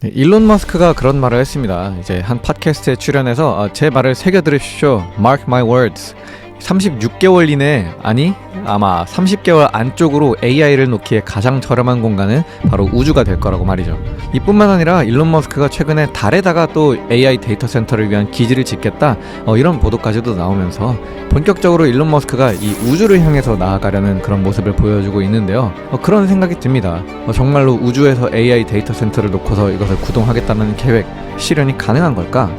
네, 일론 머스크가 그런 말을 했습니다. 이제 한 팟캐스트에 출연해서 제 말을 새겨 들으십시오. Mark my words. 36개월 이내, 아니 아마 30개월 안쪽으로 AI를 놓기에 가장 저렴한 공간은 바로 우주가 될 거라고 말이죠. 이뿐만 아니라 일론 머스크가 최근에 달에다가 또 AI 데이터 센터를 위한 기지를 짓겠다, 이런 보도까지도 나오면서 본격적으로 일론 머스크가 이 우주를 향해서 나아가려는 그런 모습을 보여주고 있는데요. 그런 생각이 듭니다. 정말로 우주에서 AI 데이터 센터를 놓고서 이것을 구동하겠다는 계획, 실현이 가능한 걸까?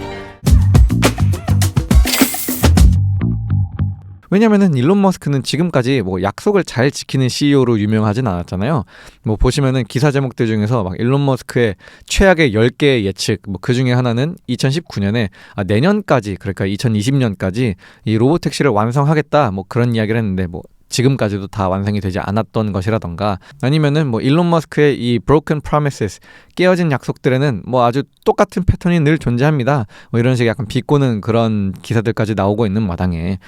왜냐면은 일론 머스크는 지금까지 약속을 잘 지키는 CEO로 유명하진 않았잖아요. 보시면은 기사 제목들 중에서 막 일론 머스크의 최악의 10개의 예측, 그 중에 하나는 2019년에 내년까지, 그러니까 2020년까지 이 로보택시를 완성하겠다, 그런 이야기를 했는데 지금까지도 다 완성이 되지 않았던 것이라던가, 아니면은 일론 머스크의 이 broken promises, 깨어진 약속들에는 아주 똑같은 패턴이 늘 존재합니다. 이런 식의 약간 비꼬는 그런 기사들까지 나오고 있는 마당에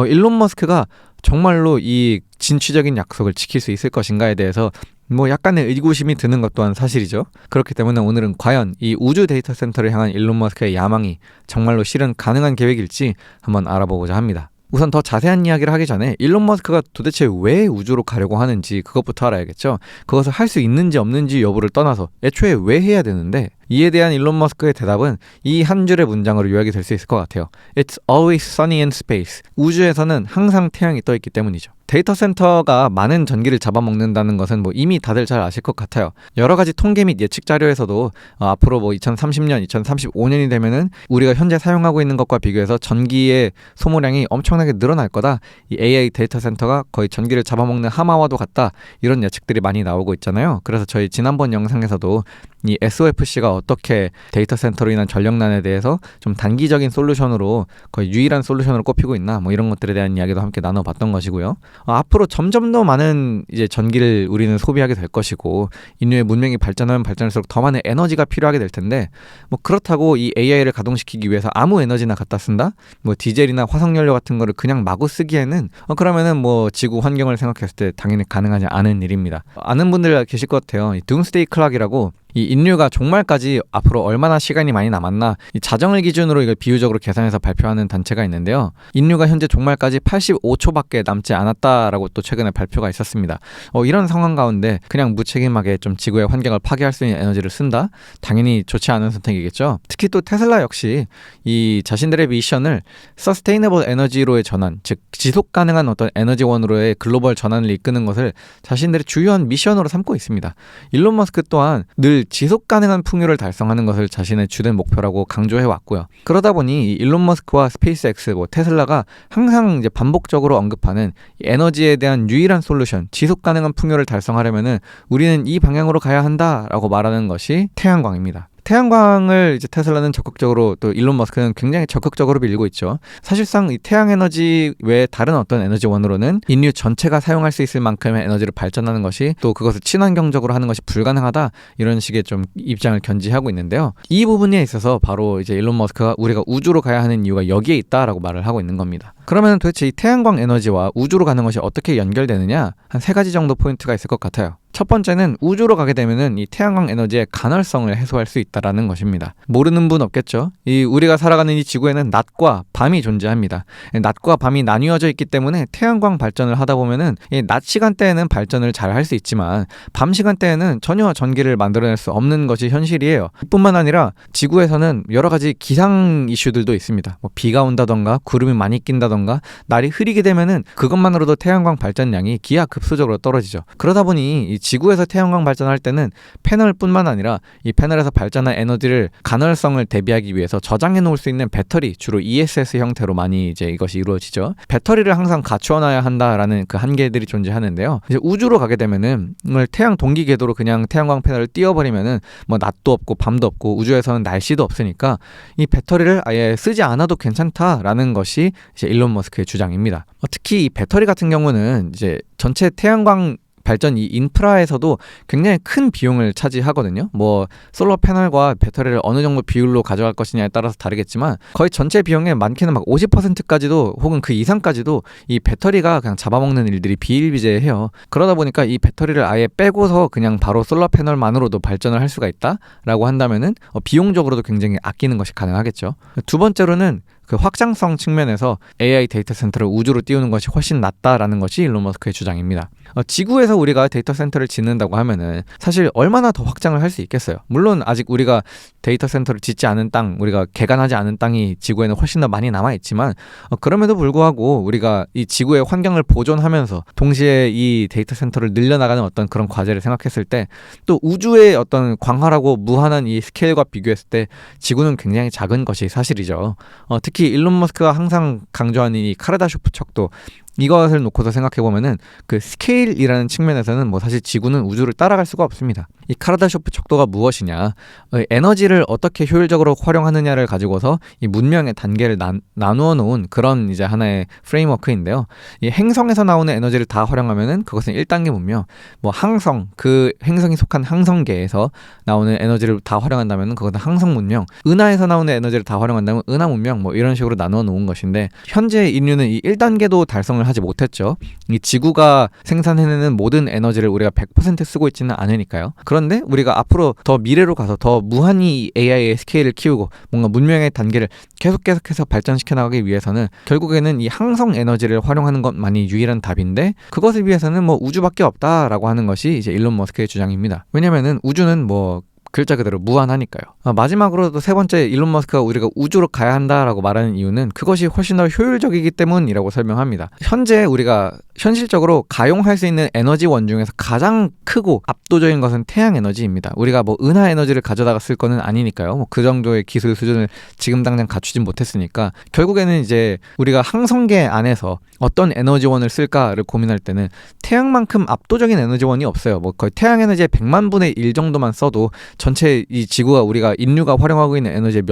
일론 머스크가 정말로 이 진취적인 약속을 지킬 수 있을 것인가에 대해서 약간의 의구심이 드는 것 또한 사실이죠. 그렇기 때문에 오늘은 과연 이 우주 데이터 센터를 향한 일론 머스크의 야망이 정말로 실현 가능한 계획일지 한번 알아보고자 합니다. 우선 더 자세한 이야기를 하기 전에 일론 머스크가 도대체 왜 우주로 가려고 하는지 그것부터 알아야겠죠. 그것을 할 수 있는지 없는지 여부를 떠나서 애초에 왜 해야 되는데, 이에 대한 일론 머스크의 대답은 이 한 줄의 문장으로 요약이 될 수 있을 것 같아요. It's always sunny in space. 우주에서는 항상 태양이 떠 있기 때문이죠. 데이터 센터가 많은 전기를 잡아먹는다는 것은 이미 다들 잘 아실 것 같아요. 여러 가지 통계 및 예측 자료에서도 앞으로 2030년, 2035년이 되면은 우리가 현재 사용하고 있는 것과 비교해서 전기의 소모량이 엄청나게 늘어날 거다. 이 AI 데이터 센터가 거의 전기를 잡아먹는 하마와도 같다. 이런 예측들이 많이 나오고 있잖아요. 그래서 저희 지난번 영상에서도 이 SOFC가 어떻게 데이터 센터로 인한 전력난에 대해서 좀 단기적인 솔루션으로, 거의 유일한 솔루션으로 꼽히고 있나, 이런 것들에 대한 이야기도 함께 나눠봤던 것이고요. 앞으로 점점 더 많은 이제 전기를 우리는 소비하게 될 것이고, 인류의 문명이 발전하면 발전할수록 더 많은 에너지가 필요하게 될 텐데, 그렇다고 이 AI를 가동시키기 위해서 아무 에너지나 갖다 쓴다? 디젤이나 화석연료 같은 거를 그냥 마구 쓰기에는 그러면은 지구 환경을 생각했을 때 당연히 가능하지 않은 일입니다. 아는 분들 계실 것 같아요. 이 둠스데이 클락이라고, 이 인류가 종말까지 앞으로 얼마나 시간이 많이 남았나, 이 자정을 기준으로 이걸 비유적으로 계산해서 발표하는 단체가 있는데요. 인류가 현재 종말까지 85초밖에 남지 않았다라고 또 최근에 발표가 있었습니다. 이런 상황 가운데 그냥 무책임하게 좀 지구의 환경을 파괴할 수 있는 에너지를 쓴다? 당연히 좋지 않은 선택이겠죠. 특히 또 테슬라 역시 이 자신들의 미션을 Sustainable Energy로의 전환, 즉 지속 가능한 어떤 에너지원으로의 글로벌 전환을 이끄는 것을 자신들의 주요한 미션으로 삼고 있습니다. 일론 머스크 또한 늘 지속 가능한 풍요를 달성하는 것을 자신의 주된 목표라고 강조해 왔고요. 그러다 보니 일론 머스크와 스페이스X, 테슬라가 항상 이제 반복적으로 언급하는 에너지에 대한 유일한 솔루션, 지속 가능한 풍요를 달성하려면은 우리는 이 방향으로 가야 한다라고 말하는 것이 태양광입니다. 태양광을 이제 테슬라는 적극적으로, 또 일론 머스크는 굉장히 적극적으로 밀고 있죠. 사실상 이 태양 에너지 외에 다른 어떤 에너지원으로는 인류 전체가 사용할 수 있을 만큼의 에너지를 발전하는 것이, 또 그것을 친환경적으로 하는 것이 불가능하다, 이런 식의 좀 입장을 견지하고 있는데요. 이 부분에 있어서 바로 이제 일론 머스크가 우리가 우주로 가야 하는 이유가 여기에 있다라고 말을 하고 있는 겁니다. 그러면 도대체 이 태양광 에너지와 우주로 가는 것이 어떻게 연결되느냐? 한 3가지 정도 포인트가 있을 것 같아요. 첫 번째는 우주로 가게 되면은 이 태양광 에너지의 간헐성을 해소할 수 있다라는 것입니다. 모르는 분 없겠죠? 우리가 살아가는 이 지구에는 낮과 밤이 존재합니다. 낮과 밤이 나뉘어져 있기 때문에 태양광 발전을 하다 보면은 이 낮 시간대에는 발전을 잘 할 수 있지만 밤 시간대에는 전혀 전기를 만들어낼 수 없는 것이 현실이에요. 뿐만 아니라 지구에서는 여러 가지 기상 이슈들도 있습니다. 비가 온다던가 구름이 많이 낀다던가 날이 흐리게 되면은 그것만으로도 태양광 발전량이 기하급수적으로 떨어지죠. 그러다 보니 이 지구에서 태양광 발전할 때는 패널뿐만 아니라 이 패널에서 발전한 에너지를 간헐성을 대비하기 위해서 저장해 놓을 수 있는 배터리, 주로 ESS 형태로 많이 이제 이것이 이루어지죠. 배터리를 항상 갖추어 놔야 한다라는 그 한계들이 존재하는데요. 이제 우주로 가게 되면은 태양 동기 궤도로 그냥 태양광 패널을 띄워버리면은 낮도 없고 밤도 없고 우주에서는 날씨도 없으니까 이 배터리를 아예 쓰지 않아도 괜찮다라는 것이 이제 일론 머스크의 주장입니다. 특히 이 배터리 같은 경우는 이제 전체 태양광 발전 이 인프라에서도 굉장히 큰 비용을 차지하거든요. 뭐 솔로 패널과 배터리를 어느 정도 비율로 가져갈 것이냐에 따라서 다르겠지만 거의 전체 비용의 많게는 막 50%까지도 혹은 그 이상까지도 이 배터리가 그냥 잡아먹는 일들이 비일비재해요. 그러다 보니까 이 배터리를 아예 빼고서 그냥 바로 솔로 패널만으로도 발전을 할 수가 있다라고 한다면은 비용적으로도 굉장히 아끼는 것이 가능하겠죠. 두 번째로는 그 확장성 측면에서 AI 데이터 센터를 우주로 띄우는 것이 훨씬 낫다라는 것이 일론 머스크의 주장입니다. 지구에서 우리가 데이터 센터를 짓는다고 하면은 사실 얼마나 더 확장을 할 수 있겠어요. 물론 아직 우리가 데이터 센터를 짓지 않은 땅, 우리가 개간하지 않은 땅이 지구에는 훨씬 더 많이 남아 있지만 그럼에도 불구하고 우리가 이 지구의 환경을 보존하면서 동시에 이 데이터 센터를 늘려나가는 어떤 그런 과제를 생각했을 때 또 우주의 어떤 광활하고 무한한 이 스케일과 비교했을 때 지구는 굉장히 작은 것이 사실이죠. 특히 일론 머스크가 항상 강조하는 이 카르다쇼프 척도 이것을 놓고서 생각해보면은 그 스케일이라는 측면에서는 뭐 사실 지구는 우주를 따라갈 수가 없습니다. 이 카르다쇼프 척도가 무엇이냐, 에너지를 어떻게 효율적으로 활용하느냐를 가지고서 이 문명의 단계를 나누어 놓은 그런 이제 하나의 프레임워크인데요. 이 행성에서 나오는 에너지를 다 활용하면은 그것은 1단계 문명, 뭐 항성, 그 행성이 속한 항성계에서 나오는 에너지를 다 활용한다면은 그것은 항성 문명, 은하에서 나오는 에너지를 다 활용한다면 은하 문명, 뭐 이런 식으로 나누어 놓은 것인데 현재 인류는 이 1단계도 달성을 하지 못했죠. 이 지구가 생산해내는 모든 에너지를 우리가 100% 쓰고 있지는 않으니까요. 그런데 우리가 앞으로 더 미래로 가서 더 무한히 AI의 스케일을 키우고 뭔가 문명의 단계를 계속해서 발전시켜 나가기 위해서는 결국에는 이 항성 에너지를 활용하는 것만이 유일한 답인데 그것을 위해서는 뭐 우주밖에 없다라고 하는 것이 이제 일론 머스크의 주장입니다. 왜냐면은 우주는 뭐 글자 그대로 무한하니까요. 마지막으로 또 세 번째, 일론 머스크가 우리가 우주로 가야 한다라고 말하는 이유는 그것이 훨씬 더 효율적이기 때문이라고 설명합니다. 현재 우리가 현실적으로 가용할 수 있는 에너지원 중에서 가장 크고 압도적인 것은 태양 에너지입니다. 우리가 뭐 은하 에너지를 가져다가 쓸 거는 아니니까요. 뭐 그 정도의 기술 수준을 지금 당장 갖추진 못했으니까 결국에는 이제 우리가 항성계 안에서 어떤 에너지원을 쓸까를 고민할 때는 태양만큼 압도적인 에너지원이 없어요. 뭐 거의 태양 에너지의 100만 분의 1 정도만 써도 전체 이 지구가 우리가 인류가 활용하고 있는 에너지의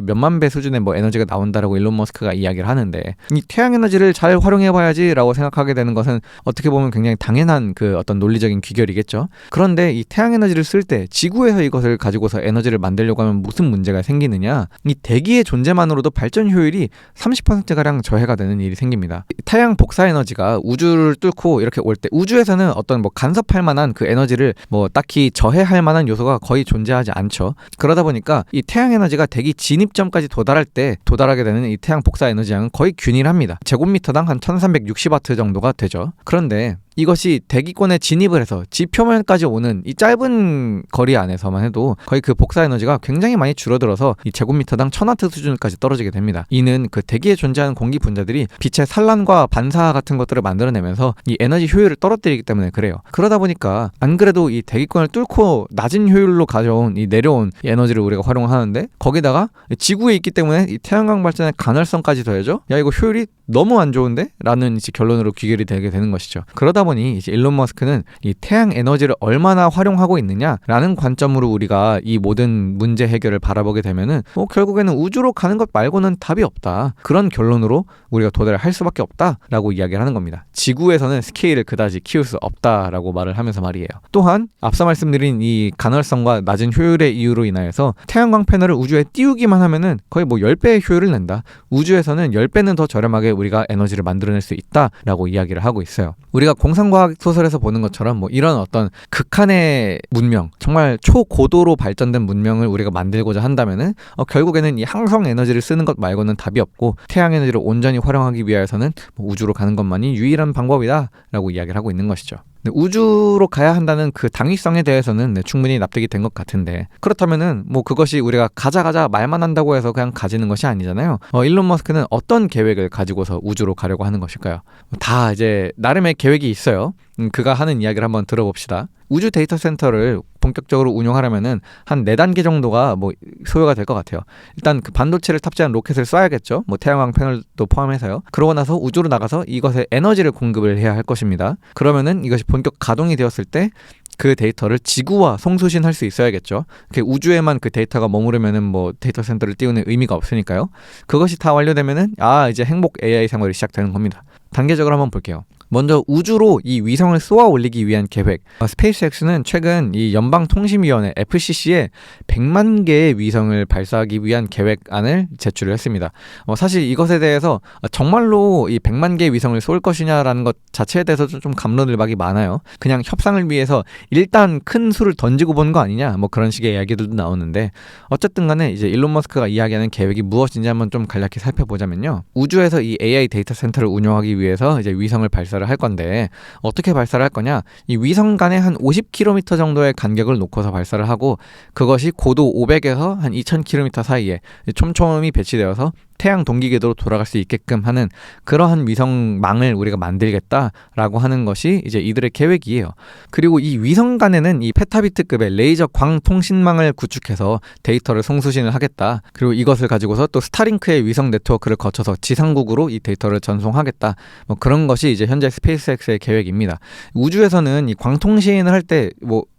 몇만 배 수준의 뭐 에너지가 나온다라고 일론 머스크가 이야기를 하는데 이 태양 에너지를 잘 활용해봐야지라고 생각하게 되는 것은 어떻게 보면 굉장히 당연한 그 어떤 논리적인 귀결이겠죠. 그런데 이 태양 에너지를 쓸 때 지구에서 이것을 가지고서 에너지를 만들려고 하면 무슨 문제가 생기느냐? 이 대기의 존재만으로도 발전 효율이 30%가량 저해가 되는 일이 생깁니다. 태양 복사 에너지가 우주를 뚫고 이렇게 올 때 우주에서는 어떤 뭐 간섭할 만한 그 에너지를 뭐 딱히 저해할 만한 요소가 거의 존재하지 않죠. 그러다 보니까 이 태양 에너지가 대기 진입점까지 도달할 때 도달하게 되는 이 태양 복사 에너지량은 거의 균일합니다. 제곱미터당 한 1360와트 정도가 되죠. 그런데 이것이 대기권에 진입을 해서 지표면까지 오는 이 짧은 거리 안에서만 해도 거의 그 복사 에너지가 굉장히 많이 줄어들어서 이 제곱미터당 1000와트 수준까지 떨어지게 됩니다. 이는 그 대기에 존재하는 공기 분자들이 빛의 산란과 반사 같은 것들을 만들어내면서 이 에너지 효율을 떨어뜨리기 때문에 그래요. 그러다 보니까 안 그래도 이 대기권을 뚫고 낮은 효율로 가져온 이 내려온 이 에너지를 우리가 활용하는데 거기다가 지구에 있기 때문에 이 태양광 발전의 간헐성까지 더해져? 야 이거 효율이 너무 안 좋은데? 라는 이제 결론으로 귀결이 되게 되는 것이죠. 그러다 보니 이제 일론 머스크는 이 태양 에너지를 얼마나 활용하고 있느냐라는 관점으로 우리가 이 모든 문제 해결을 바라보게 되면은 결국에는 우주로 가는 것 말고는 답이 없다. 그런 결론으로 우리가 도달을 할 수밖에 없다라고 이야기를 하는 겁니다. 지구에서는 스케일을 그다지 키울 수 없다라고 말을 하면서 말이에요. 또한 앞서 말씀드린 이 간헐성과 낮은 효율의 이유로 인하여서 태양광 패널을 우주에 띄우기만 하면은 거의 뭐 10배의 효율을 낸다. 우주에서는 10배는 더 저렴하게 우리가 에너지를 만들어낼 수 있다라고 이야기를 하고 있어요. 우리가 공상과학 소설에서 보는 것처럼 뭐 이런 어떤 극한의 문명, 정말 초고도로 발전된 문명을 우리가 만들고자 한다면은 결국에는 이 항성 에너지를 쓰는 것 말고는 답이 없고 태양 에너지를 온전히 활용하기 위해서는 뭐 우주로 가는 것만이 유일한 방법이다라고 이야기를 하고 있는 것이죠. 우주로 가야 한다는 그 당위성에 대해서는 충분히 납득이 된 것 같은데 그렇다면은 뭐 그것이 우리가 가자 말만 한다고 해서 그냥 가지는 것이 아니잖아요. 일론 머스크는 어떤 계획을 가지고서 우주로 가려고 하는 것일까요? 다 이제 나름의 계획이 있어요. 그가 하는 이야기를 한번 들어봅시다. 우주 데이터 센터를 본격적으로 운영하려면은 한 4단계 정도가 뭐 소요가 될 것 같아요. 일단 그 반도체를 탑재한 로켓을 쏴야겠죠. 뭐 태양광 패널도 포함해서요. 그러고 나서 우주로 나가서 이것에 에너지를 공급을 해야 할 것입니다. 그러면은 이것이 본격 가동이 되었을 때 그 데이터를 지구와 송수신할 수 있어야겠죠. 우주에만 그 데이터가 머무르면은 뭐 데이터 센터를 띄우는 의미가 없으니까요. 그것이 다 완료되면은 이제 행복 AI 생활이 시작되는 겁니다. 단계적으로 한번 볼게요. 먼저 우주로 이 위성을 쏘아 올리기 위한 계획. 스페이스X는 최근 이 연방통신위원회 FCC에 100만 개의 위성을 발사하기 위한 계획안을 제출을 했습니다. 사실 이것에 대해서 정말로 이 100만 개의 위성을 쏠 것이냐라는 것 자체에 대해서 좀 갑론을박이 많아요. 그냥 협상을 위해서 일단 큰 수를 던지고 본 거 아니냐, 뭐 그런 식의 이야기들도 나오는데, 어쨌든 간에 이제 일론 머스크가 이야기하는 계획이 무엇인지 한번 좀 간략히 살펴보자면요. 우주에서 이 AI 데이터 센터를 운영하기 위해서 이제 위성을 발사를 할 건데, 어떻게 발사를 할 거냐? 이 위성 간에 한 50km 정도의 간격을 놓고서 발사를 하고, 그것이 고도 500에서 한 2000km 사이에 촘촘히 배치되어서 태양 동기궤도로 돌아갈 수 있게끔 하는 그러한 위성망을 우리가 만들겠다라고 하는 것이 이제 이들의 계획이에요. 그리고 이 위성 간에는 이 페타비트급의 레이저 광 통신망을 구축해서 데이터를 송수신을 하겠다. 그리고 이것을 가지고서 또 스타링크의 위성 네트워크를 거쳐서 지상국으로 이 데이터를 전송하겠다. 뭐 그런 것이 이제 현재 스페이스X의 계획입니다. 우주에서는 이 광통신을 할 때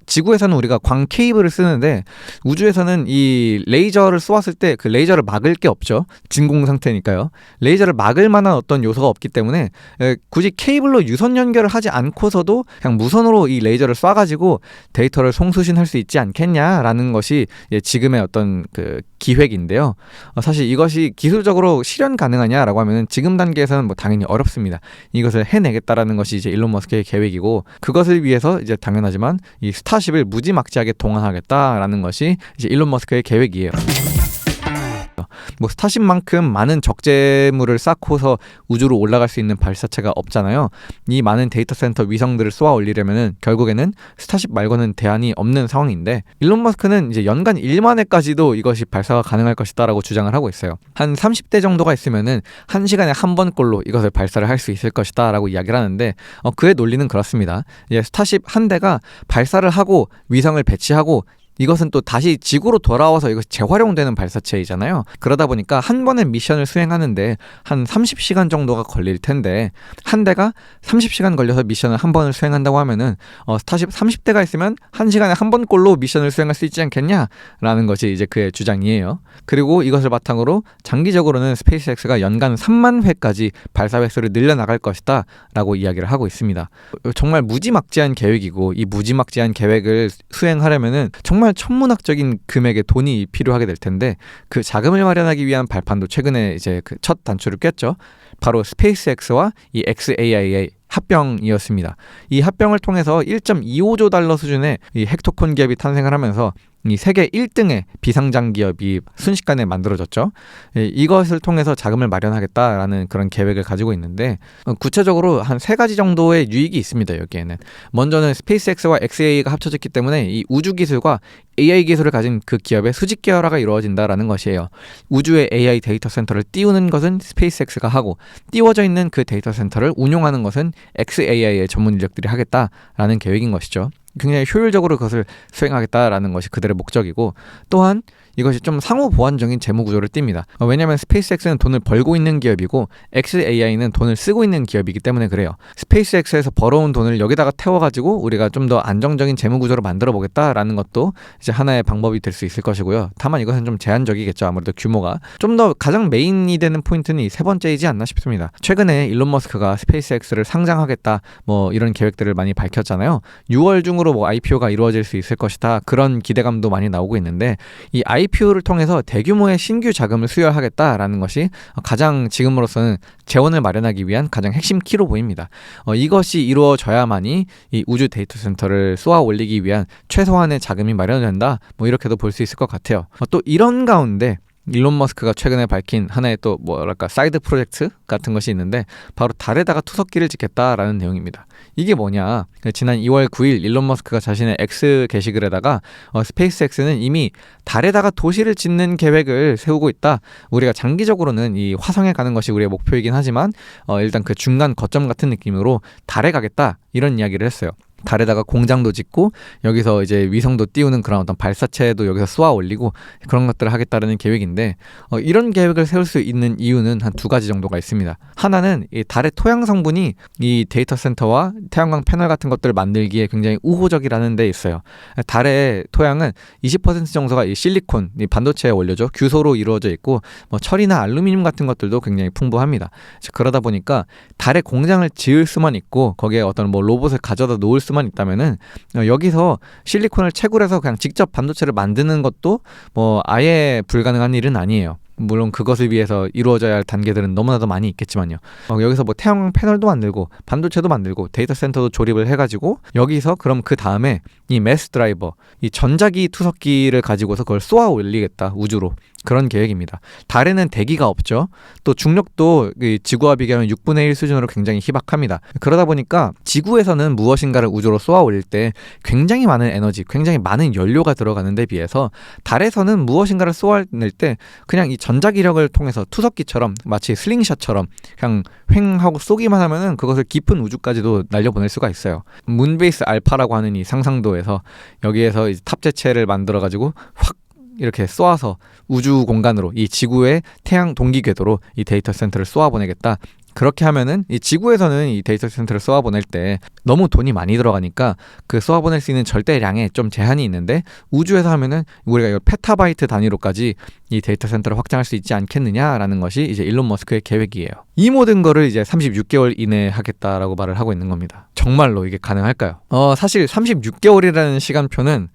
지구에서는 우리가 광 케이블을 쓰는데, 우주에서는 이 레이저를 쏘았을 때 그 레이저를 막을 게 없죠. 진공 상태니까요. 레이저를 막을 만한 어떤 요소가 없기 때문에 굳이 케이블로 유선 연결을 하지 않고서도 그냥 무선으로 이 레이저를 쏴가지고 데이터를 송수신할 수 있지 않겠냐라는 것이 지금의 어떤 그 기획인데요. 사실 이것이 기술적으로 실현 가능하냐라고 하면은 지금 단계에서는 뭐 당연히 어렵습니다. 이것을 해내겠다라는 것이 이제 일론 머스크의 계획이고, 그것을 위해서 이제 당연하지만 이 스타쉽을 무지막지하게 동원하겠다라는 것이 이제 일론 머스크의 계획이에요. 스타쉽만큼 많은 적재물을 쌓고서 우주로 올라갈 수 있는 발사체가 없잖아요. 이 많은 데이터 센터 위성들을 쏘아 올리려면은 결국에는 스타쉽 말고는 대안이 없는 상황인데, 일론 머스크는 이제 연간 1만 회까지도 이것이 발사가 가능할 것이다라고 주장을 하고 있어요. 한 30대 정도가 있으면은 1시간에 한 번꼴로 이것을 발사를 할 수 있을 것이다라고 이야기를 하는데, 그의 논리는 그렇습니다. 스타쉽 한 대가 발사를 하고 위성을 배치하고 이것은 또 다시 지구로 돌아와서 이것이 재활용되는 발사체이잖아요. 그러다 보니까 한 번의 미션을 수행하는데 한 30시간 정도가 걸릴 텐데, 한 대가 30시간 걸려서 미션을 한 번을 수행한다고 하면은 스타쉽 30대가 있으면 1시간에 한 번꼴로 미션을 수행할 수 있지 않겠냐라는 것이 이제 그의 주장이에요. 그리고 이것을 바탕으로 장기적으로는 스페이스X가 연간 3만 회까지 발사 횟수를 늘려나갈 것이다 라고 이야기를 하고 있습니다. 정말 무지막지한 계획이고, 이 무지막지한 계획을 수행하려면은 정말 천문학적인 금액의 돈이 필요하게 될 텐데, 그 자금을 마련하기 위한 발판도 최근에 이제 그 첫 단추를 꼈죠. 바로 스페이스X와 이 XAI의 합병이었습니다. 이 합병을 통해서 1.25조 달러 수준의 이 헥토콘 기업이 탄생을 하면서 이 세계 1등의 비상장 기업이 순식간에 만들어졌죠. 이것을 통해서 자금을 마련하겠다라는 그런 계획을 가지고 있는데, 구체적으로 한 3가지 정도의 유익이 있습니다. 여기에는 먼저는 스페이스X와 XAI가 합쳐졌기 때문에 이 우주 기술과 AI 기술을 가진 그 기업의 수직 계열화가 이루어진다라는 것이에요. 우주의 AI 데이터 센터를 띄우는 것은 스페이스X가 하고, 띄워져 있는 그 데이터 센터를 운용하는 것은 XAI의 전문 인력들이 하겠다라는 계획인 것이죠. 굉장히 효율적으로 그것을 수행하겠다라는 것이 그들의 목적이고, 또한 이것이 좀 상호 보완적인 재무 구조를 띱니다. 왜냐하면 스페이스X는 돈을 벌고 있는 기업이고 XAI는 돈을 쓰고 있는 기업이기 때문에 그래요. 스페이스X에서 벌어온 돈을 여기다가 태워가지고 우리가 좀 더 안정적인 재무 구조를 만들어 보겠다라는 것도 이제 하나의 방법이 될 수 있을 것이고요. 다만 이것은 좀 제한적이겠죠. 아무래도 규모가 좀 더 가장 메인이 되는 포인트는 이 3번째이지 않나 싶습니다. 최근에 일론 머스크가 스페이스X를 상장하겠다 뭐 이런 계획들을 많이 밝혔잖아요. 6월 중으로 뭐 IPO가 이루어질 수 있을 것이다, 그런 기대감도 많이 나오고 있는데, 이 IPO를 통해서 대규모의 신규 자금을 수혈하겠다라는 것이 가장 지금으로서는 재원을 마련하기 위한 가장 핵심 키로 보입니다. 이것이 이루어져야만이 이 우주 데이터 센터를 쏘아 올리기 위한 최소한의 자금이 마련된다, 뭐 이렇게도 볼 수 있을 것 같아요. 또 이런 가운데 일론 머스크가 최근에 밝힌 하나의 또 뭐랄까 사이드 프로젝트 같은 것이 있는데, 바로 달에다가 투석기를 짓겠다라는 내용입니다. 이게 뭐냐, 지난 2월 9일 일론 머스크가 자신의 X 게시글에다가 스페이스X는 이미 달에다가 도시를 짓는 계획을 세우고 있다. 우리가 장기적으로는 이 화성에 가는 것이 우리의 목표이긴 하지만 일단 그 중간 거점 같은 느낌으로 달에 가겠다, 이런 이야기를 했어요. 달에다가 공장도 짓고 여기서 이제 위성도 띄우는 그런 어떤 발사체도 여기서 쏘아 올리고 그런 것들을 하겠다는 계획인데 이런 계획을 세울 수 있는 이유는 한 두 가지 정도가 있습니다. 하나는 이 달의 토양 성분이 이 데이터 센터와 태양광 패널 같은 것들을 만들기에 굉장히 우호적이라는 데 있어요. 달의 토양은 20% 정도가 이 실리콘, 이 반도체의 원료죠. 규소로 이루어져 있고 뭐 철이나 알루미늄 같은 것들도 굉장히 풍부합니다. 그러다 보니까 달에 공장을 지을 수만 있고 거기에 어떤 뭐 로봇을 가져다 놓을 수만 있다면은 여기서 실리콘을 채굴해서 그냥 직접 반도체를 만드는 것도 뭐 아예 불가능한 일은 아니에요. 물론 그것을 위해서 이루어져야 할 단계들은 너무나도 많이 있겠지만요. 여기서 뭐 태양광 패널도 만들고 반도체도 만들고 데이터 센터도 조립을 해가지고 여기서 그럼 그 다음에 이 매스 드라이버, 이 전자기 투석기를 가지고서 그걸 쏘아 올리겠다 우주로. 그런 계획입니다. 달에는 대기가 없죠. 또 중력도 지구와 비교하면 6분의 1 수준으로 굉장히 희박합니다. 그러다 보니까 지구에서는 무엇인가를 우주로 쏘아 올릴 때 굉장히 많은 에너지, 굉장히 많은 연료가 들어가는 데 비해서 달에서는 무엇인가를 쏘아낼 때 그냥 이 전자기력을 통해서 투석기처럼 마치 슬링샷처럼 그냥 횡 하고 쏘기만 하면은 그것을 깊은 우주까지도 날려보낼 수가 있어요. 문베이스 알파라고 하는 이 상상도에서 여기에서 이제 탑재체를 만들어가지고 확 이렇게 쏘아서 우주 공간으로 이 지구의 태양 동기 궤도로 이 데이터 센터를 쏘아보내겠다. 그렇게 하면은 이 지구에서는 이 데이터 센터를 쏘아보낼 때 너무 돈이 많이 들어가니까 그 쏘아보낼 수 있는 절대량에 좀 제한이 있는데 우주에서 하면은 우리가 이걸 페타바이트 단위로까지 이 데이터 센터를 확장할 수 있지 않겠느냐라는 것이 이제 일론 머스크의 계획이에요. 이 모든 거를 이제 36개월 이내에 하겠다라고 말을 하고 있는 겁니다. 정말로 이게 가능할까요? 사실 36개월이라는 시간표는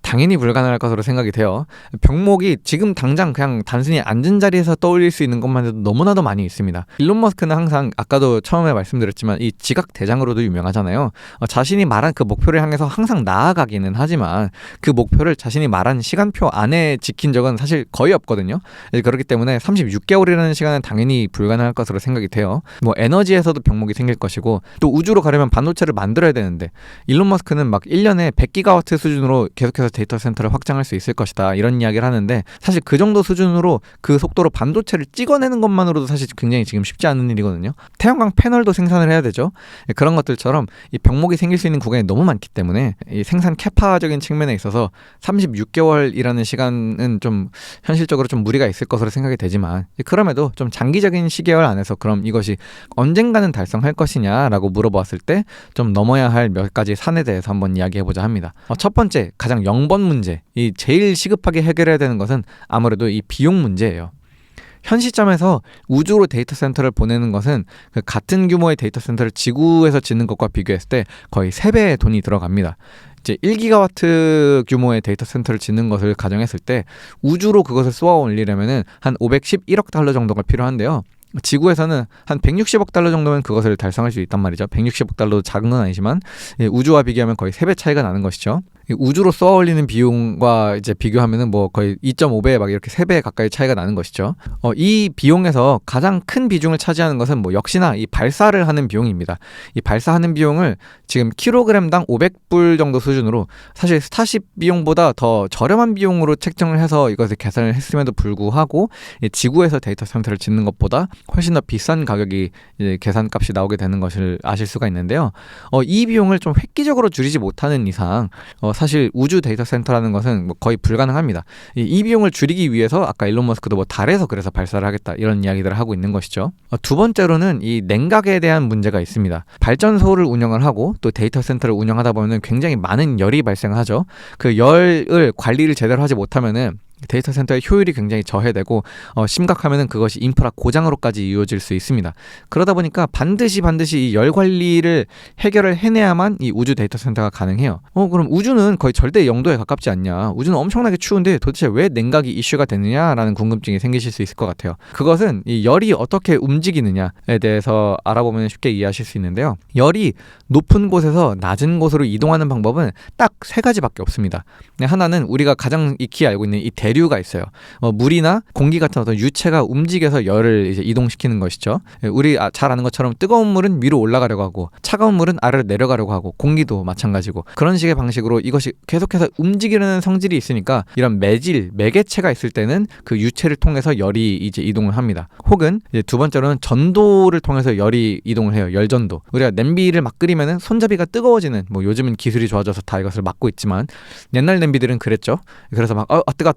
당연히 불가능할 것으로 생각이 돼요. 병목이 지금 당장 그냥 단순히 앉은 자리에서 떠올릴 수 있는 것만 해도 너무나도 많이 있습니다. 일론 머스크는 항상 아까도 처음에 말씀드렸지만 이 지각 대장으로도 유명하잖아요. 자신이 말한 그 목표를 향해서 항상 나아가기는 하지만 그 목표를 자신이 말한 시간표 안에 지킨 적은 사실 거의 없거든요. 그렇기 때문에 36개월이라는 시간은 당연히 불가능할 것으로 생각이 돼요. 뭐 에너지에서도 병목이 생길 것이고 또 우주로 가려면 반도체를 만들어야 되는데 일론 머스크는 막 1년에 100기가와트 수준으로 계속해서 데이터 센터를 확장할 수 있을 것이다 이런 이야기를 하는데 사실 그 정도 수준으로 그 속도로 반도체를 찍어내는 것만으로도 사실 굉장히 지금 쉽지 않은 일이거든요. 태양광 패널도 생산을 해야 되죠. 그런 것들처럼 이 병목이 생길 수 있는 구간이 너무 많기 때문에 이 생산 캐파적인 측면에 있어서 36개월이라는 시간은 좀 현실적으로 좀 무리가 있을 것으로 생각이 되지만 그럼에도 좀 장기적인 시계열 안에서 그럼 이것이 언젠가는 달성할 것이냐라고 물어보았을 때 좀 넘어야 할 몇 가지 산에 대해서 한번 이야기해보자 합니다. 첫 번째 가장 0번 문제, 이 제일 시급하게 해결해야 되는 것은 아무래도 이 비용 문제예요. 현 시점에서 우주로 데이터 센터를 보내는 것은 그 같은 규모의 데이터 센터를 지구에서 짓는 것과 비교했을 때 거의 3배의 돈이 들어갑니다. 이제 1기가와트 규모의 데이터 센터를 짓는 것을 가정했을 때 우주로 그것을 쏘아 올리려면은 한 511억 달러 정도가 필요한데요. 지구에서는 한 160억 달러 정도면 그것을 달성할 수 있단 말이죠. 160억 달러도 작은 건 아니지만 우주와 비교하면 거의 3배 차이가 나는 것이죠. 우주로 쏘아 올리는 비용과 이제 비교하면은 뭐 거의 2.5배 막 이렇게 3배 가까이 차이가 나는 것이죠. 이 비용에서 가장 큰 비중을 차지하는 것은 뭐 역시나 이 발사를 하는 비용입니다. 이 발사하는 비용을 지금 킬로그램당 500불 정도 수준으로 사실 스타쉽 비용보다 더 저렴한 비용으로 책정을 해서 이것을 계산을 했음에도 불구하고 지구에서 데이터 센터를 짓는 것보다 훨씬 더 비싼 가격이 이제 계산값이 나오게 되는 것을 아실 수가 있는데요. 이 비용을 좀 획기적으로 줄이지 못하는 이상 사실 우주 데이터 센터라는 것은 뭐 거의 불가능합니다. 이 비용을 줄이기 위해서 아까 일론 머스크도 뭐 달에서 그래서 발사를 하겠다 이런 이야기들을 하고 있는 것이죠. 두 번째로는 이 냉각에 대한 문제가 있습니다. 발전소를 운영을 하고 또 데이터 센터를 운영하다 보면 굉장히 많은 열이 발생하죠. 그 열을 관리를 제대로 하지 못하면은 데이터 센터의 효율이 굉장히 저해되고 심각하면은 그것이 인프라 고장으로까지 이어질 수 있습니다. 그러다 보니까 반드시 이 열 관리를 해결을 해내야만 이 우주 데이터 센터가 가능해요. 그럼 우주는 거의 절대 0도에 가깝지 않냐? 우주는 엄청나게 추운데 도대체 왜 냉각이 이슈가 되느냐라는 궁금증이 생기실 수 있을 것 같아요. 그것은 이 열이 어떻게 움직이느냐에 대해서 알아보면 쉽게 이해하실 수 있는데요. 열이 높은 곳에서 낮은 곳으로 이동하는 방법은 딱 3가지밖에 없습니다. 하나는 우리가 가장 익히 알고 있는 이 대류가 있어요. 물이나 공기 같은 어떤 유체가 움직여서 열을 이제 이동시키는 것이죠. 우리 잘 아는 것처럼 뜨거운 물은 위로 올라가려고 하고 차가운 물은 아래로 내려가려고 하고 공기도 마찬가지고 그런 식의 방식으로 이것이 계속해서 움직이는 성질이 있으니까 이런 매개체가 있을 때는 그 유체를 통해서 열이 이제 이동을 합니다. 혹은 이제 두 번째로는 전도를 통해서 열이 이동을 해요. 열전도. 우리가 냄비를 막 끓이면은 손잡이가 뜨거워지는 뭐 요즘은 기술이 좋아져서 다 이것을 막고 있지만 옛날 냄비들은 그랬죠. 그래서 막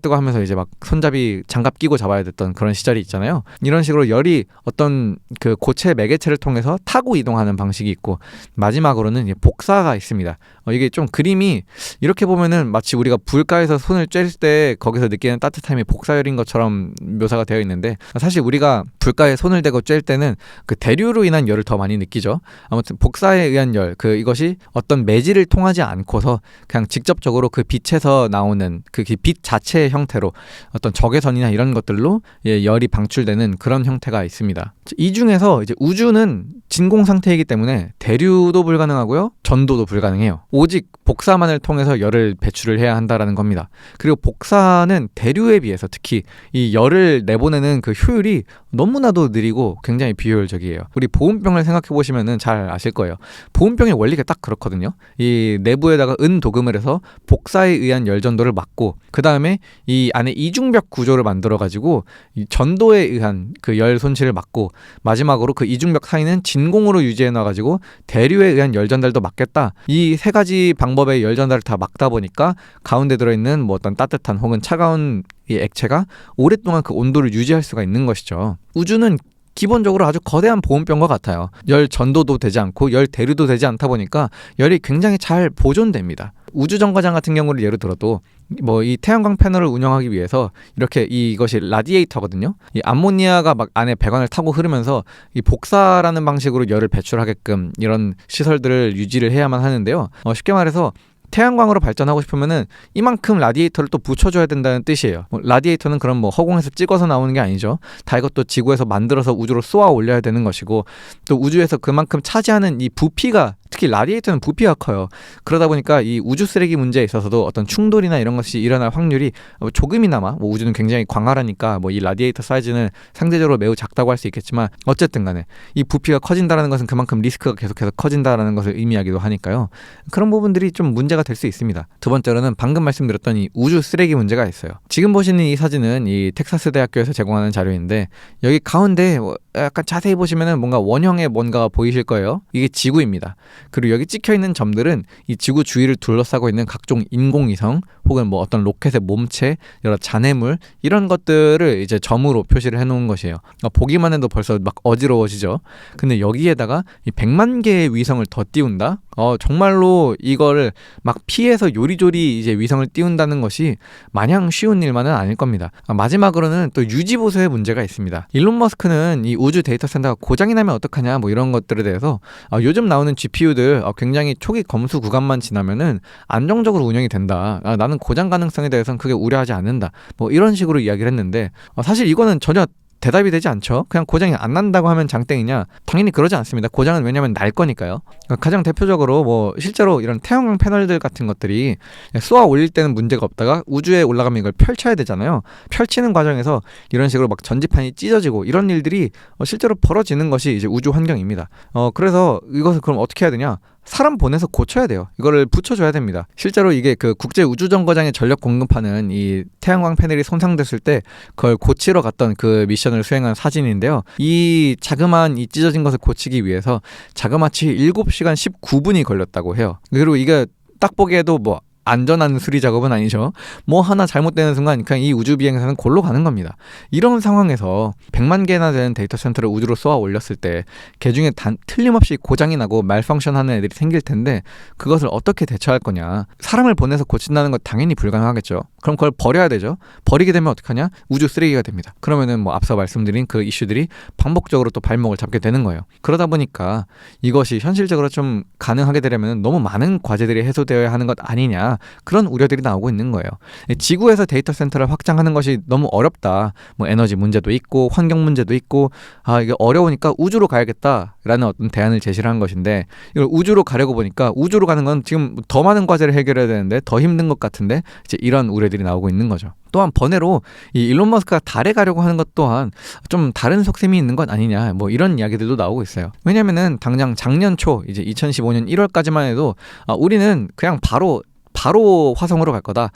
뜨거 하면서 이제 막 손잡이 장갑 끼고 잡아야 됐던 그런 시절이 있잖아요. 이런 식으로 열이 어떤 그 고체 매개체를 통해서 타고 이동하는 방식이 있고 마지막으로는 이제 복사가 있습니다. 이게 좀 그림이 이렇게 보면은 마치 우리가 불가에서 손을 쬐을 때 거기서 느끼는 따뜻함이 복사열인 것처럼 묘사가 되어 있는데 사실 우리가 불가에 손을 대고 쬐을 때는 그 대류로 인한 열을 더 많이 느끼죠. 아무튼 복사에 의한 열, 이것이 어떤 매질을 통하지 않고서 그냥 직접적으로 그 빛에서 나오는 그 빛 자체의 형태로 어떤 적외선이나 이런 것들로 열이 방출되는 그런 형태가 있습니다. 이 중에서 이제 우주는 진공 상태이기 때문에 대류도 불가능하고요, 전도도 불가능해요. 오직 복사만을 통해서 열을 배출을 해야 한다라는 겁니다. 그리고 복사는 대류에 비해서 특히 이 열을 내보내는 그 효율이 너무나도 느리고 굉장히 비효율적이에요. 우리 보온병을 생각해 보시면은 잘 아실 거예요. 보온병의 원리가 딱 그렇거든요. 이 내부에다가 도금을 해서 복사에 의한 열 전도를 막고 그 다음에 이 안에 이중벽 구조를 만들어 가지고 이 전도에 의한 그 열 손실을 막고 마지막으로 그 이중벽 사이는 진공으로 유지해 놔 가지고 대류에 의한 열 전달도 막겠다. 이 세 가지 방법의 열 전달을 다 막다 보니까 가운데 들어있는 뭐 어떤 따뜻한 혹은 차가운 이 액체가 오랫동안 그 온도를 유지할 수가 있는 것이죠. 우주는 기본적으로 아주 거대한 보온병과 같아요. 열 전도도 되지 않고 열 대류도 되지 않다 보니까 열이 굉장히 잘 보존됩니다. 우주정거장 같은 경우를 예로 들어도 뭐 이 태양광 패널을 운영하기 위해서 이렇게 이것이 라디에이터거든요. 이 암모니아가 막 안에 배관을 타고 흐르면서 이 복사라는 방식으로 열을 배출하게끔 이런 시설들을 유지를 해야만 하는데요. 쉽게 말해서 태양광으로 발전하고 싶으면은 이만큼 라디에이터를 또 붙여줘야 된다는 뜻이에요. 라디에이터는 그럼 뭐 허공에서 찍어서 나오는 게 아니죠. 다 이것도 지구에서 만들어서 우주로 쏘아 올려야 되는 것이고 또 우주에서 그만큼 차지하는 이 부피가 특히 라디에이터는 부피가 커요. 그러다 보니까 이 우주 쓰레기 문제에 있어서도 어떤 충돌이나 이런 것이 일어날 확률이 조금이나마 뭐 우주는 굉장히 광활하니까 뭐 이 라디에이터 사이즈는 상대적으로 매우 작다고 할 수 있겠지만 어쨌든 간에 이 부피가 커진다는 것은 그만큼 리스크가 계속해서 커진다는 것을 의미하기도 하니까요. 그런 부분들이 좀 문제가 될 수 있습니다. 두 번째로는 방금 말씀드렸던 이 우주 쓰레기 문제가 있어요. 지금 보시는 이 사진은 이 텍사스 대학교에서 제공하는 자료인데 여기 가운데 약간 자세히 보시면은 뭔가 원형의 뭔가가 보이실 거예요. 이게 지구입니다. 그리고 여기 찍혀있는 점들은 이 지구 주위를 둘러싸고 있는 각종 인공위성 혹은 뭐 어떤 로켓의 몸체, 여러 잔해물 이런 것들을 이제 점으로 표시를 해놓은 것이에요. 보기만 해도 벌써 막 어지러워지죠. 근데 여기에다가 이 100만 개의 위성을 더 띄운다? 정말로 이거를 막 피해서 요리조리 이제 위성을 띄운다는 것이 마냥 쉬운 일만은 아닐 겁니다. 마지막으로는 또 유지보수의 문제가 있습니다. 일론 머스크는 이 우주 데이터 센터가 고장이 나면 어떡하냐 뭐 이런 것들에 대해서 요즘 나오는 GPU들 굉장히 초기 검수 구간만 지나면은 안정적으로 운영이 된다. 나는 고장 가능성에 대해서는 크게 우려하지 않는다. 뭐 이런 식으로 이야기를 했는데 사실 이거는 전혀 대답이 되지 않죠. 그냥 고장이 안 난다고 하면 장땡이냐? 당연히 그러지 않습니다. 고장은 왜냐하면 날 거니까요. 가장 대표적으로 뭐 실제로 이런 태양광 패널들 같은 것들이 쏘아 올릴 때는 문제가 없다가 우주에 올라가면 이걸 펼쳐야 되잖아요. 펼치는 과정에서 이런 식으로 막 전지판이 찢어지고 이런 일들이 실제로 벌어지는 것이 이제 우주 환경입니다. 그래서 이것을 그럼 어떻게 해야 되냐? 사람 보내서 고쳐야 돼요. 이거를 붙여줘야 됩니다. 실제로 이게 그 국제 우주정거장에 전력 공급하는 이 태양광 패널이 손상됐을 때 그걸 고치러 갔던 그 미션을 수행한 사진인데요. 이 자그마한 이 찢어진 것을 고치기 위해서 자그마치 7시간 19분이 걸렸다고 해요. 그리고 이게 딱 보기에도 뭐 안전한 수리 작업은 아니죠. 뭐 하나 잘못되는 순간 그냥 이 우주 비행사는 골로 가는 겁니다. 이런 상황에서 100만 개나 되는 데이터 센터를 우주로 쏘아 올렸을 때 개중에 틀림없이 고장이 나고 말펑션하는 애들이 생길 텐데 그것을 어떻게 대처할 거냐. 사람을 보내서 고친다는 건 당연히 불가능하겠죠. 그럼 그걸 버려야 되죠. 버리게 되면 어떡하냐? 우주 쓰레기가 됩니다. 그러면은 뭐 앞서 말씀드린 그 이슈들이 반복적으로 또 발목을 잡게 되는 거예요. 그러다 보니까 이것이 현실적으로 좀 가능하게 되려면 너무 많은 과제들이 해소되어야 하는 것 아니냐. 아니냐 그런 우려들이 나오고 있는 거예요. 지구에서 데이터 센터를 확장하는 것이 너무 어렵다. 뭐 에너지 문제도 있고 환경 문제도 있고 이게 어려우니까 우주로 가야겠다라는 어떤 대안을 제시를 한 것인데 이걸 우주로 가려고 보니까 우주로 가는 건 지금 더 많은 과제를 해결해야 되는데 더 힘든 것 같은데 이제 이런 우려들이 나오고 있는 거죠. 또한 번외로 이 일론 머스크가 달에 가려고 하는 것 또한 좀 다른 속셈이 있는 것 아니냐 뭐 이런 이야기들도 나오고 있어요. 왜냐면은 당장 작년 초 이제 2015년 1월까지만 해도 우리는 그냥 바로 화성으로 갈 거다.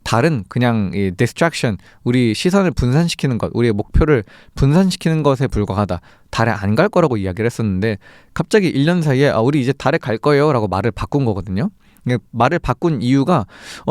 달은 그냥 이 distraction, 우리 시선을 분산시키는 것, 우리의 목표를 분산시키는 것에 불과하다. 달에 안 갈 거라고 이야기를 했었는데 갑자기 1년 사이에 우리 이제 달에 갈 거예요 라고 말을 바꾼 거거든요. 말을 바꾼 이유가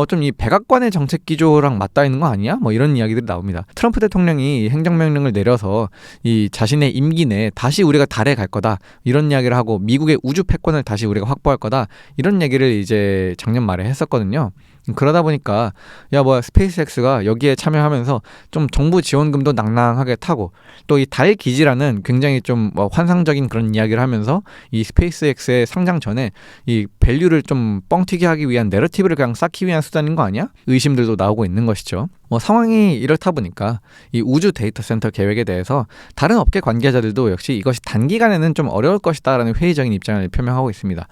좀 이 백악관의 정책 기조랑 맞닿아 있는 거 아니야? 뭐 이런 이야기들이 나옵니다. 트럼프 대통령이 행정명령을 내려서 이 자신의 임기 내에 다시 우리가 달에 갈 거다 이런 이야기를 하고 미국의 우주 패권을 다시 우리가 확보할 거다 이런 얘기를 이제 작년 말에 했었거든요. 그러다 보니까 스페이스X가 여기에 참여하면서 좀 정부 지원금도 낭낭하게 타고 또 이 달 기지라는 굉장히 좀 환상적인 그런 이야기를 하면서 이 스페이스X의 상장 전에 이 밸류를 좀 뻥튀기 하기 위한 내러티브를 그냥 쌓기 위한 수단인 거 아니야? 의심들도 나오고 있는 것이죠. 상황이 이렇다 보니까 이 우주 데이터 센터 계획에 대해서 다른 업계 관계자들도 역시 이것이 단기간에는 좀 어려울 것이다라는 회의적인 입장을 표명하고 있습니다.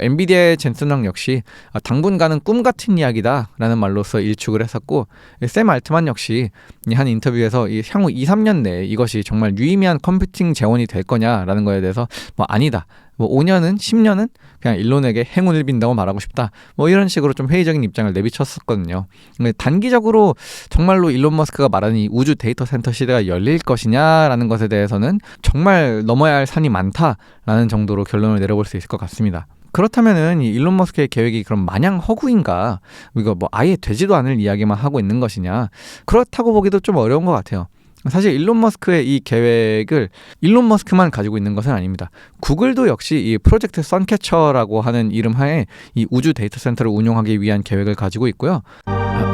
엔비디아의 젠슨 황 역시 당분간은 꿈 같은 이야기다라는 말로서 일축을 했었고 샘 알트만 역시 한 인터뷰에서 향후 2, 3년 내에 이것이 정말 유의미한 컴퓨팅 재원이 될 거냐라는 거에 대해서 아니다. 5년은 10년은 그냥 일론에게 행운을 빈다고 말하고 싶다. 이런 식으로 좀 회의적인 입장을 내비쳤었거든요. 단기적으로 정말로 일론 머스크가 말하는 이 우주 데이터 센터 시대가 열릴 것이냐라는 것에 대해서는 정말 넘어야 할 산이 많다라는 정도로 결론을 내려볼 수 있을 것 같습니다. 그렇다면은 이 일론 머스크의 계획이 그럼 마냥 허구인가? 이거 아예 되지도 않을 이야기만 하고 있는 것이냐? 그렇다고 보기도 좀 어려운 것 같아요. 사실 일론 머스크의 이 계획을 일론 머스크만 가지고 있는 것은 아닙니다. 구글도 역시 이 프로젝트 선캐쳐라고 하는 이름 하에 이 우주 데이터 센터를 운용하기 위한 계획을 가지고 있고요.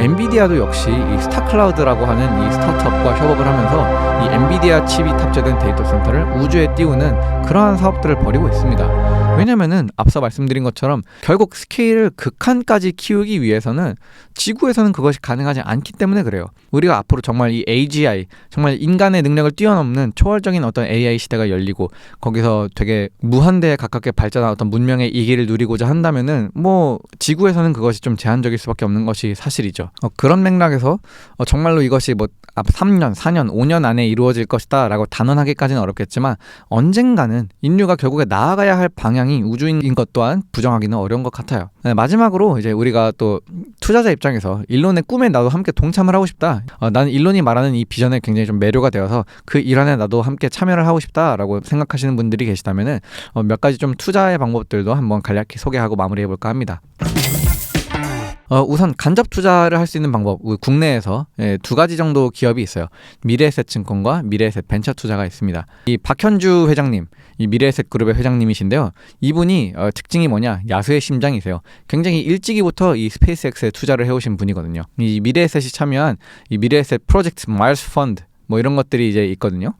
엔비디아도 역시 이 스타클라우드라고 하는 이 스타트업과 협업을 하면서 이 엔비디아 칩이 탑재된 데이터 센터를 우주에 띄우는 그러한 사업들을 벌이고 있습니다. 왜냐면은 앞서 말씀드린 것처럼 결국 스케일을 극한까지 키우기 위해서는 지구에서는 그것이 가능하지 않기 때문에 그래요. 우리가 앞으로 정말 이 AGI, 정말 인간의 능력을 뛰어넘는 초월적인 어떤 AI 시대가 열리고 거기서 되게 무한대에 가깝게 발전한 어떤 문명의 이기를 누리고자 한다면은 지구에서는 그것이 좀 제한적일 수밖에 없는 것이 사실이죠. 그런 맥락에서 정말로 이것이 앞 3년, 4년, 5년 안에 이루어질 것이다 라고 단언하기까지는 어렵겠지만 언젠가는 인류가 결국에 나아가야 할 방향이 우주인 것 또한 부정하기는 어려운 것 같아요. 마지막으로 이제 우리가 또 투자자 입장에서 일론의 꿈에 나도 함께 동참을 하고 싶다. 나는 일론이 말하는 이 비전에 굉장히 좀 매료가 되어서 그 일환에 나도 함께 참여를 하고 싶다라고 생각하시는 분들이 계시다면은 몇 가지 좀 투자의 방법들도 한번 간략히 소개하고 마무리해볼까 합니다. 우선 간접 투자를 할 수 있는 방법, 국내에서 2가지 정도 기업이 있어요. 미래에셋증권과 미래에셋 벤처 투자가 있습니다. 이 박현주 회장님, 이 미래에셋 그룹의 회장님이신데요. 이분이 특징이 뭐냐, 야수의 심장이세요. 굉장히 일찍이부터 이 스페이스X에 투자를 해오신 분이거든요. 이 미래에셋이 참여한 이 미래에셋 프로젝트 마일스 펀드 이런 것들이 이제 있거든요.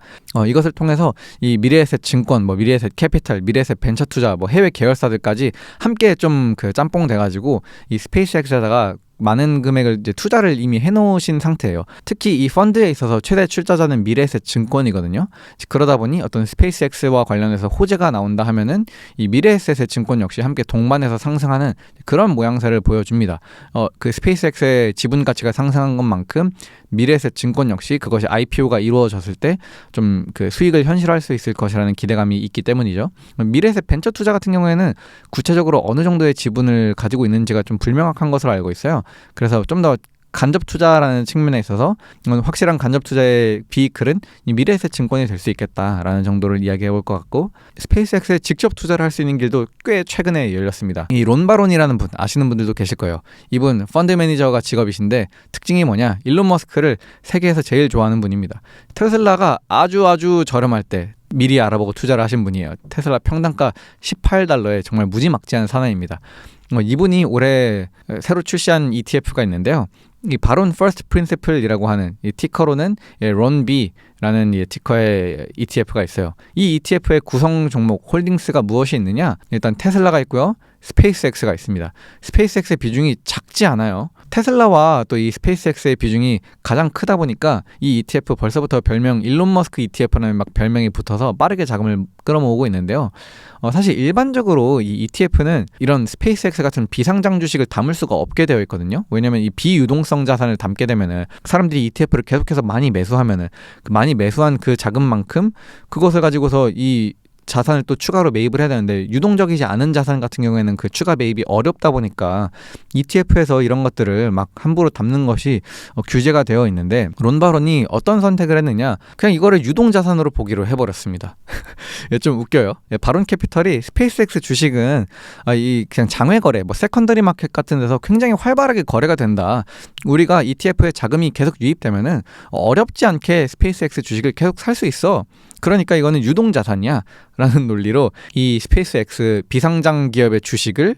이것을 통해서 이 미래에셋 증권, 미래에셋 캐피탈, 미래에셋 벤처 투자, 해외 계열사들까지 함께 좀 짬뽕 돼가지고 이 스페이스X에다가 많은 금액을 이제 투자를 이미 해놓으신 상태예요. 특히 이 펀드에 있어서 최대 출자자는 미래에셋 증권이거든요. 그러다 보니 어떤 스페이스X와 관련해서 호재가 나온다 하면은 이 미래에셋의 증권 역시 함께 동반해서 상승하는 그런 모양새를 보여줍니다. 그 스페이스X의 지분 가치가 상승한 것만큼 미래에셋 증권 역시 그것이 IPO가 이루어졌을 때 좀 그 수익을 현실화할 수 있을 것이라는 기대감이 있기 때문이죠. 미래에셋 벤처 투자 같은 경우에는 구체적으로 어느 정도의 지분을 가지고 있는지가 좀 불명확한 것으로 알고 있어요. 그래서 좀 더 간접 투자라는 측면에 있어서 확실한 간접 투자의 비클은 이 미래에셋 증권이 될 수 있겠다라는 정도를 이야기해 볼 것 같고, 스페이스X에 직접 투자를 할 수 있는 길도 꽤 최근에 열렸습니다. 이 론 바론이라는 분 아시는 분들도 계실 거예요. 이분 펀드 매니저가 직업이신데 특징이 뭐냐, 일론 머스크를 세계에서 제일 좋아하는 분입니다. 테슬라가 아주 저렴할 때 미리 알아보고 투자를 하신 분이에요. 테슬라 평당가 $18에 정말 무지막지한 사나이입니다. 이분이 올해 새로 출시한 ETF가 있는데요. 이 바론 퍼스트 프린시플이라고 하는 이 티커로는 론비라는 이 티커의 ETF가 있어요. 이 ETF의 구성 종목 홀딩스가 무엇이 있느냐? 일단 테슬라가 있고요. 스페이스X가 있습니다. 스페이스X의 비중이 작지 않아요. 테슬라와 또 이 스페이스X의 비중이 가장 크다 보니까 이 ETF 벌써부터 별명 일론 머스크 ETF라는 막 별명이 붙어서 빠르게 자금을 끌어모으고 있는데요. 사실 일반적으로 이 ETF는 이런 스페이스X 같은 비상장 주식을 담을 수가 없게 되어 있거든요. 왜냐하면 이 비유동성 자산을 담게 되면은 사람들이 ETF를 계속해서 많이 매수하면은 많이 매수한 그 자금만큼 그것을 가지고서 이 자산을 또 추가로 매입을 해야 되는데 유동적이지 않은 자산 같은 경우에는 그 추가 매입이 어렵다 보니까 ETF에서 이런 것들을 막 함부로 담는 것이 규제가 되어 있는데 론 바론이 어떤 선택을 했느냐 그냥 이거를 유동자산으로 보기로 해버렸습니다. 좀 웃겨요. 바론 캐피털이 스페이스X 주식은 이 그냥 장외 거래 뭐 세컨더리 마켓 같은 데서 굉장히 활발하게 거래가 된다. 우리가 ETF에 자금이 계속 유입되면은 어렵지 않게 스페이스X 주식을 계속 살 수 있어. 그러니까 이거는 유동자산이야 라는 논리로 이 스페이스X 비상장 기업의 주식을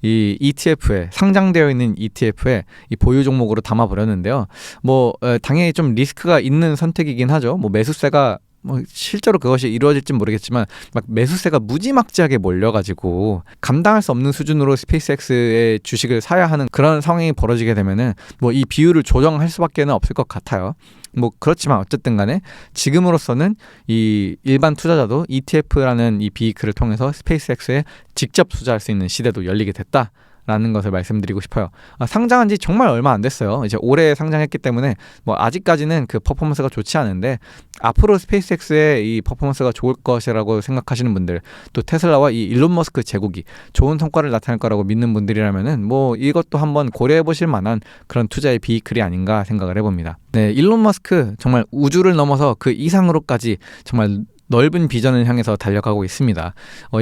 이 ETF에 상장되어 있는 ETF에 이 보유 종목으로 담아버렸는데요. 뭐 당연히 좀 리스크가 있는 선택이긴 하죠. 뭐 매수세가 뭐 실제로 그것이 이루어질지 모르겠지만 막 매수세가 무지막지하게 몰려가지고 감당할 수 없는 수준으로 스페이스X의 주식을 사야 하는 그런 상황이 벌어지게 되면은 뭐 이 비율을 조정할 수밖에는 없을 것 같아요. 뭐 그렇지만 어쨌든 간에 지금으로서는 이 일반 투자자도 ETF라는 이 비이클을 통해서 스페이스X에 직접 투자할 수 있는 시대도 열리게 됐다. 라는 것을 말씀드리고 싶어요. 상장한 지 정말 얼마 안 됐어요. 이제 올해 상장했기 때문에 뭐 아직까지는 그 퍼포먼스가 좋지 않은데 앞으로 스페이스X의 이 퍼포먼스가 좋을 것이라고 생각하시는 분들 또 테슬라와 이 일론 머스크 제국이 좋은 성과를 나타낼 거라고 믿는 분들이라면은 뭐 이것도 한번 고려해 보실 만한 그런 투자의 비이클이 아닌가 생각을 해봅니다. 네, 일론 머스크 정말 우주를 넘어서 그 이상으로까지 정말 넓은 비전을 향해서 달려가고 있습니다.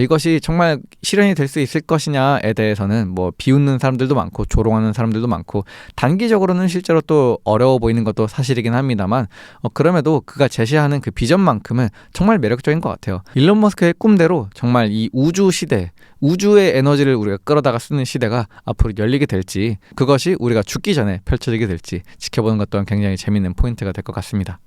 이것이 정말 실현이 될 수 있을 것이냐에 대해서는 뭐 비웃는 사람들도 많고 조롱하는 사람들도 많고 단기적으로는 실제로 또 어려워 보이는 것도 사실이긴 합니다만 그럼에도 그가 제시하는 그 비전만큼은 정말 매력적인 것 같아요. 일론 머스크의 꿈대로 정말 이 우주 시대 우주의 에너지를 우리가 끌어다가 쓰는 시대가 앞으로 열리게 될지 그것이 우리가 죽기 전에 펼쳐지게 될지 지켜보는 것 또한 굉장히 재밌는 포인트가 될 것 같습니다.